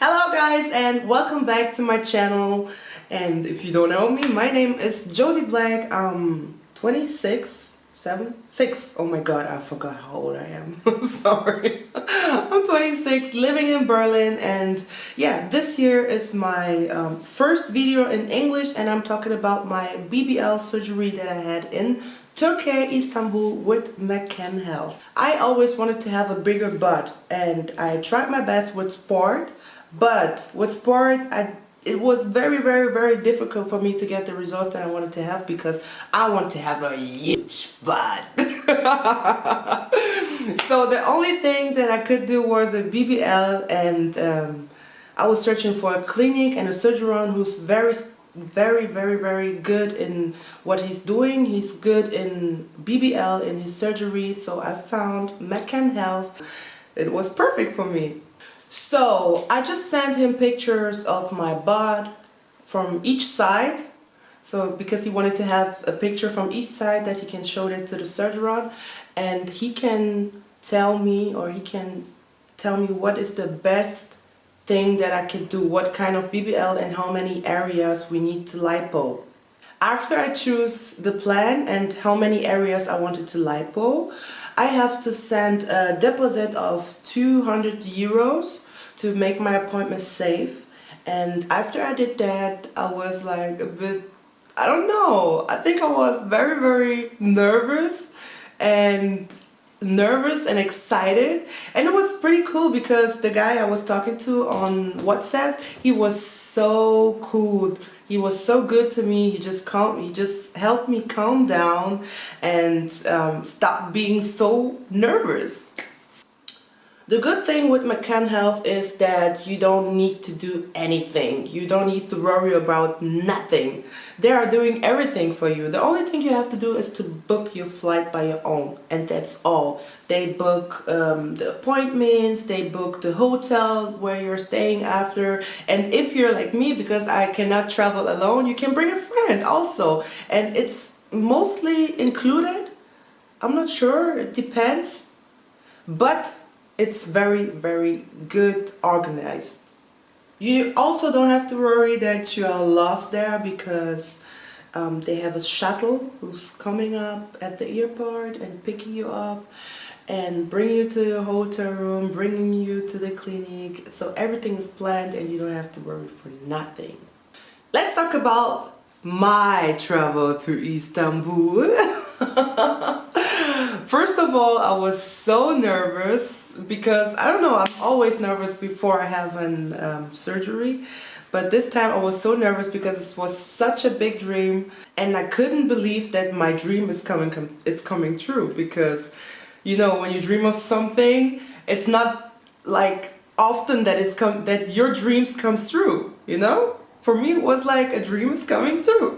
Hello guys and welcome back to my channel. And if you don't know me, my name is Josy Black. I'm 26, 6. Oh my god, I forgot how old I am. Sorry. I'm 26, living in Berlin, and yeah, this year is my first video in English, and I'm talking about my BBL surgery that I had in Turkey, Istanbul with MCAN Health. I always wanted to have a bigger butt, and I tried my best with sport. But with sport, it was very difficult for me to get the results that I wanted to have because I want to have a huge butt. So the only thing that I could do was a BBL, and I was searching for a clinic and a surgeon who's very good in what he's doing. He's good in BBL, in his surgery, so I found MCAN Health. It was perfect for me. So I just sent him pictures of my butt from each side. So because he wanted to have a picture from each side that he can show that to the surgeon, and he can tell me, what is the best thing that I can do, what kind of BBL and how many areas we need to lipo. After I choose the plan and how many areas I wanted to lipo, I have to send a deposit of 200 euros to make my appointment safe. And after I did that, I was like a bit, I don't know, I think I was very nervous and excited, and it was pretty cool because the guy I was talking to on WhatsApp, he was so cool. He was so good to me. He just helped me calm down and stop being so nervous. The good thing with MCAN Health is that you don't need to do anything. You don't need to worry about nothing. They are doing everything for you. The only thing you have to do is to book your flight by your own, and that's all. They book the appointments, they book the hotel where you're staying after, and if you're like me, because I cannot travel alone, you can bring a friend also, and it's mostly included. I'm not sure, it depends, but it's very good organized. You also don't have to worry that you are lost there because they have a shuttle who's coming up at the airport and picking you up and bringing you to your hotel room, bringing you to the clinic. So everything is planned and you don't have to worry for nothing. Let's talk about my travel to Istanbul. First of all, I was so nervous because, I don't know, I'm always nervous before I have an surgery, but this time I was so nervous because it was such a big dream, and I couldn't believe that my dream is coming true. Because, you know, when you dream of something, it's not like often that your dreams comes true, you know? For me, it was like a dream is coming through.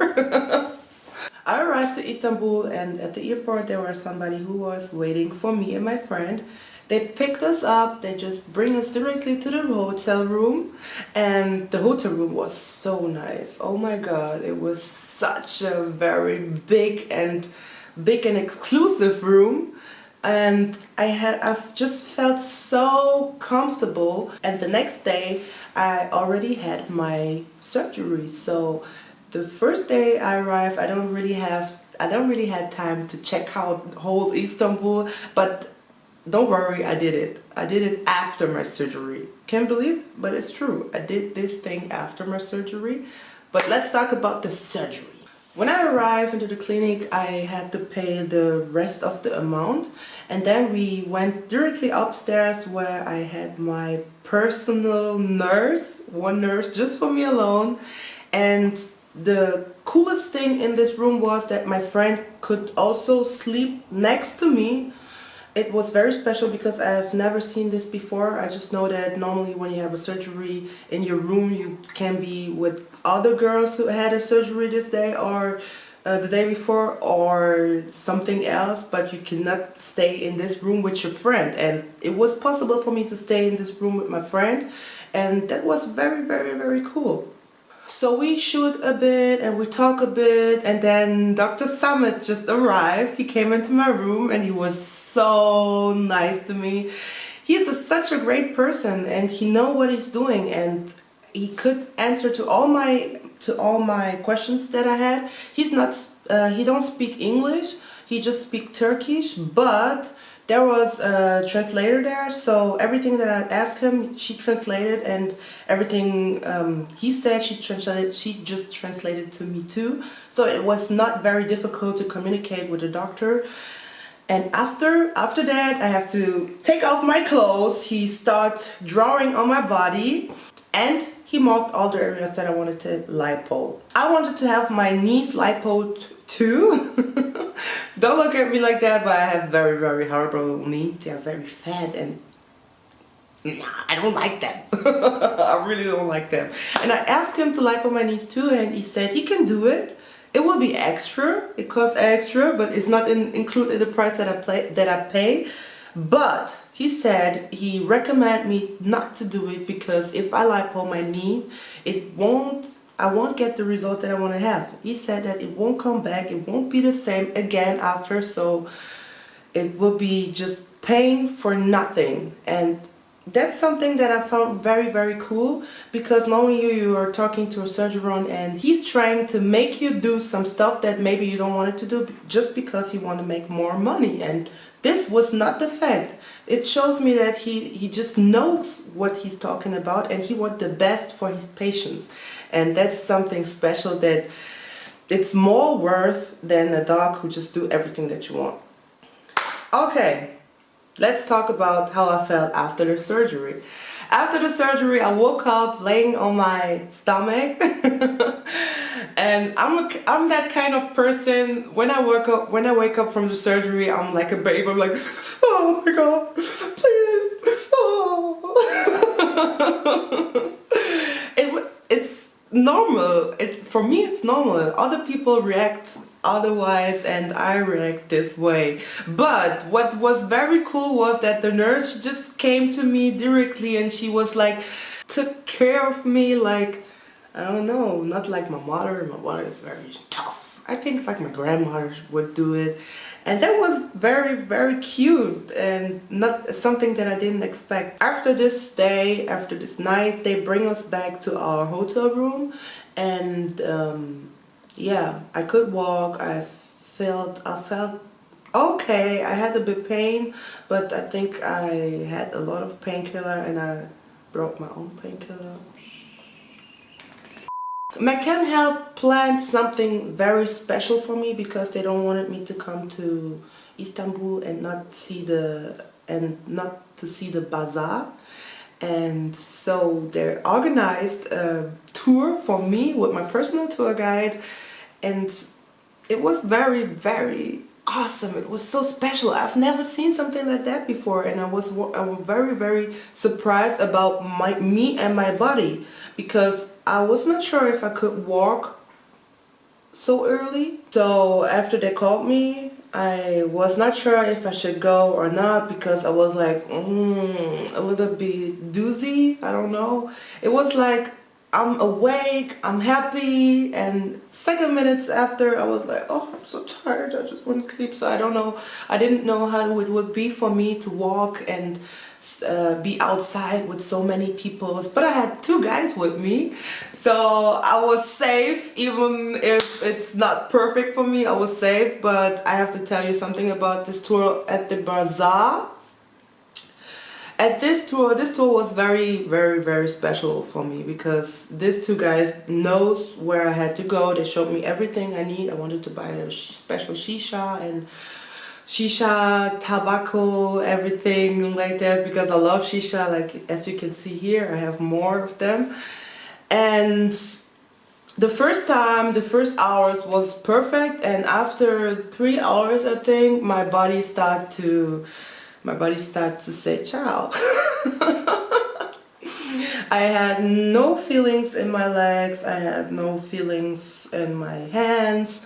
I arrived to Istanbul, and at the airport there was somebody who was waiting for me and my friend. They picked us up, they just bring us directly to the hotel room, and the hotel room was so nice. Oh my god, it was such a very big and exclusive room, and I've just felt so comfortable. And the next day I already had my surgery. So the first day I arrived, I don't really had time to check out whole Istanbul, but don't worry, I did it. I did it after my surgery. Can't believe it, but it's true. I did this thing after my surgery. But let's talk about the surgery. When I arrived into the clinic, I had to pay the rest of the amount, and then we went directly upstairs where I had my personal nurse, one nurse just for me alone. And the coolest thing in this room was that my friend could also sleep next to me. It was very special because I've never seen this before. I just know that normally when you have a surgery in your room, you can be with other girls who had a surgery this day or the day before or something else, but you cannot stay in this room with your friend. And it was possible for me to stay in this room with my friend, and that was very cool. So we shoot a bit and we talk a bit, and then Dr. Summit just arrived. He came into my room and he was so nice to me. such a great person, and he know what he's doing, and he could answer to all my questions that I had. He's not he don't speak English, he just speak Turkish, but there was a translator there, so everything that I asked him, she translated, and everything he said, she just translated to me too. So it was not very difficult to communicate with the doctor. And after that, I have to take off my clothes. He starts drawing on my body, and he marked all the areas that I wanted to lipo. I wanted to have my knees lipo too. Don't look at me like that, but I have very, very horrible knees. They are very fat, and nah, I don't like them. I really don't like them. And I asked him to lipo my knees too, and he said he can do it. It will be extra. It costs extra, but it's not included in the price that I pay. But he said he recommended me not to do it because if I lipo my knee, I won't get the result that I want to have. He said that it won't come back, it won't be the same again after, so it will be just pain for nothing. And that's something that I found very, very cool, because knowing you are talking to a surgeon and he's trying to make you do some stuff that maybe you don't want it to do just because you want to make more money. And this was not the fact. It shows me that he just knows what he's talking about, and he wants the best for his patients. And that's something special, that it's more worth than a doc who just do everything that you want. Okay, let's talk about how I felt after the surgery. After the surgery, I woke up laying on my stomach. And I'm that kind of person. When I wake up from the surgery, I'm like a baby. I'm like, oh my God, please. Oh. It's normal. For me, it's normal. Other people react otherwise, and I react this way. But what was very cool was that the nurse just came to me directly, and she was like, took care of me like, I don't know, not like my mother. My mother is very tough. I think like my grandmother would do it. And that was very, very cute, and not something that I didn't expect. After this day, after this night, they bring us back to our hotel room, and yeah, I could walk. I felt okay. I had a bit pain, but I think I had a lot of painkiller, and I brought my own painkiller. MCAN Health planned something very special for me because they don't want me to come to Istanbul and not to see the bazaar. And so they organized a tour for me with my personal tour guide, and it was very, very awesome. It was so special. I've never seen something like that before, and I was very, very surprised about me and my body, because I was not sure if I could walk so early. So after they called me, I was not sure if I should go or not, because I was like a little bit doozy. I don't know. It was like I'm awake, I'm happy, and 2 minutes after I was like, oh, I'm so tired, I just want to sleep. So I don't know, I didn't know how it would be for me to walk and be outside with so many people, but I had 2 guys with me, so I was safe. Even if it's not perfect for me, I was safe. But I have to tell you something about this tour at the bazaar. This tour was very, very, very special for me, because these 2 guys knows where I had to go. They showed me everything I need. I wanted to buy a special shisha and tobacco, everything like that, because I love shisha. Like, as you can see here, I have more of them. And the first hours was perfect, and after 3 hours, I think, my body started to say ciao. I had no feelings in my legs, I had no feelings in my hands.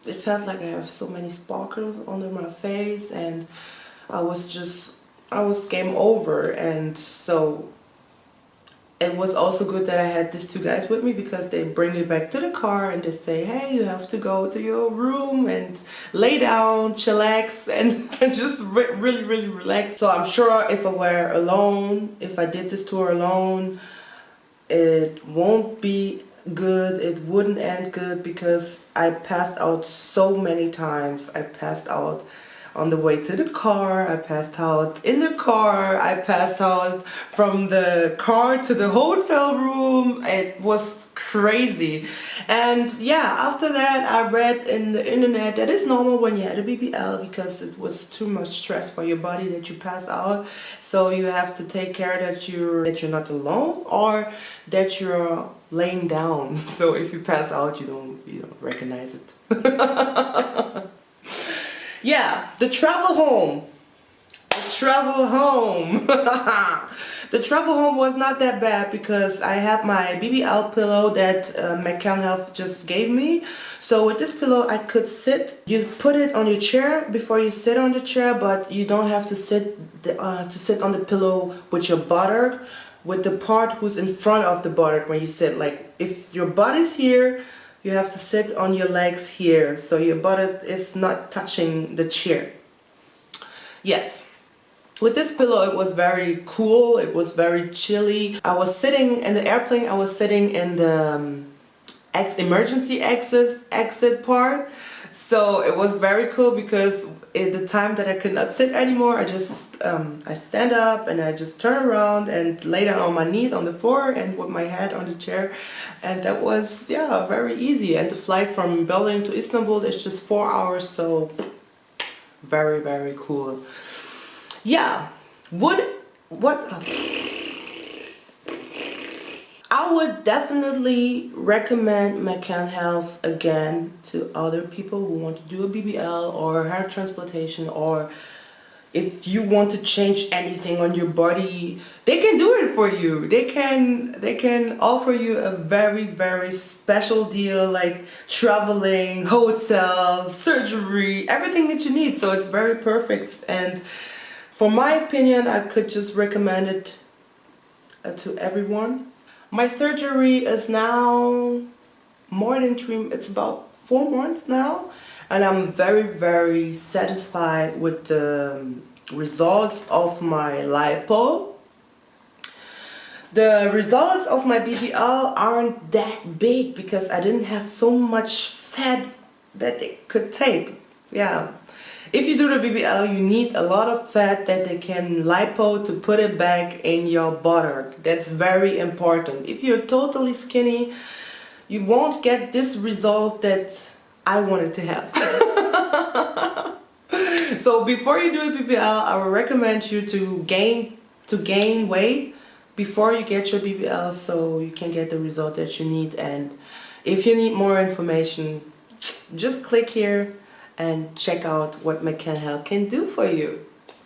It felt like I have so many sparkles under my face, and I was game over. And so it was also good that I had these two guys with me, because they bring me back to the car and they say, hey, you have to go to your room and lay down, chillax, and just really, really relax. So I'm sure if I were alone, if I did this tour alone, it won't be good. It wouldn't end good, because I passed out so many times. I passed out on the way to the car, I passed out in the car, I passed out from the car to the hotel room. It was crazy. And yeah, after that I read in the internet that it's normal when you had a BBL, because it was too much stress for your body that you pass out. So you have to take care that you're not alone, or that you're laying down. So if you pass out, you don't recognize it. Yeah, the travel home. The travel home. The travel home was not that bad, because I have my BBL pillow that MCAN Health just gave me. So with this pillow I could sit. You put it on your chair before you sit on the chair, but you don't have to sit on the pillow with your buttock, with the part who's in front of the buttock when you sit. Like if your butt is here, you have to sit on your legs here, so your buttock is not touching the chair. Yes. With this pillow, it was very cool, it was very chilly. I was sitting in the airplane, I was sitting in the emergency exit part. So it was very cool, because at the time that I could not sit anymore, I just I stand up and I just turn around and lay down on my knees on the floor and with my head on the chair, and that was, yeah, very easy. And the flight from Berlin to Istanbul is just 4 hours, so very, very cool. Yeah, I would definitely recommend MCAN Health again to other people who want to do a BBL or hair transplantation, or if you want to change anything on your body, they can do it for you. They can offer you a very, very special deal, like traveling, hotel, surgery, everything that you need. So it's very perfect, and for my opinion, I could just recommend it to everyone. My surgery is now more than it's about 4 months now, and I'm very, very satisfied with the results of my lipo. The results of my BBL aren't that big, because I didn't have so much fat that they could take. Yeah. If you do the BBL, you need a lot of fat that they can lipo to put it back in your buttock. That's very important. If you're totally skinny, you won't get this result that I wanted to have. So before you do a BBL, I would recommend you to gain weight before you get your BBL, so you can get the result that you need. And if you need more information, just click here and check out what MCAN Health can do for you.